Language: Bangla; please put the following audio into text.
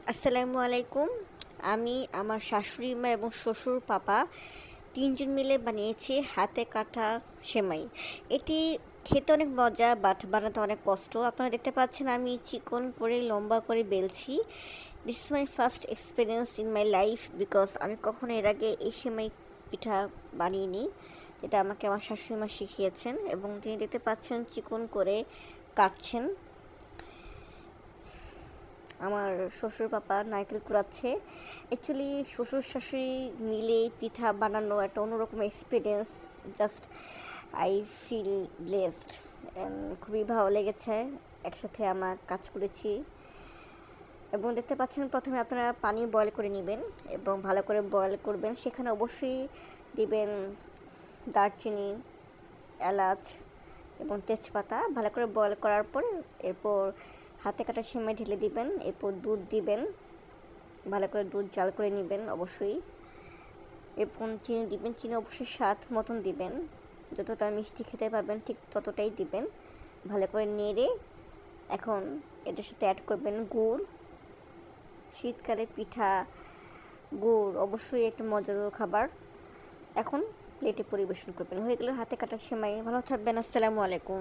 আসসালামু আলাইকুম। আমি আমার শাশুড়ি মা এবং শ্বশুর পাপা ৩ জন মিলে বানিয়েছি হাতে কাটা সেমাই। এটি খেতে অনেক মজা বাট বানাতে অনেক কষ্ট। আপনারা দেখতে পাচ্ছেন আমি চিকন করে লম্বা করে বেলছি। This is my first experience in my life because আমি কখনো এর আগে এই সেমাই পিঠা বানিয়েছি, যেটা আমাকে আমার শাশুড়ি মা শিখিয়েছেন এবং তিনি দেখতে পাচ্ছেন চিকন করে কাটছেন। আমার শ্বশুর পাপা নারকেল কুড়াচ্ছে। অ্যাকচুয়ালি শ্বশুর শাশুড়ি মিলে পিঠা বানানো একটা অন্যরকম experience. Just I feel blessed. খুবই ভালো লেগেছে, একসাথে আমরা কাজ করেছি। এবং দেখতে পাচ্ছেন প্রথমে আপনারা পানি বয়েল করে নেবেন এবং ভালো করে বয়েল করবেন। সেখানে অবশ্যই দিবেন দারচিনি, এলাচ এবং তেজপাতা। ভালো করে বয়েল করার পরে এরপর হাতে কাটা সেমাই ঢেলে দিবেন। এরপর দুধ দিবেন, ভালো করে দুধ জাল করে নেবেন অবশ্যই। এরপর চিনি দিবেন, চিনি অবশ্যই স্বাদ মতন দিবেন, যতটা মিষ্টি খেতে পারবেন ঠিক ততটাই দিবেন। ভালো করে নেড়ে এখন এটার সাথে অ্যাড করবেন গুড়। শীতকালে পিঠা, গুড় অবশ্যই একটা মজাদার খাবার। এখন প্লেটে পরিবেশন করবেন। হয়ে গেল হাতে কাটা সেমাই। ভালো থাকবেন। আসসালামু আলাইকুম।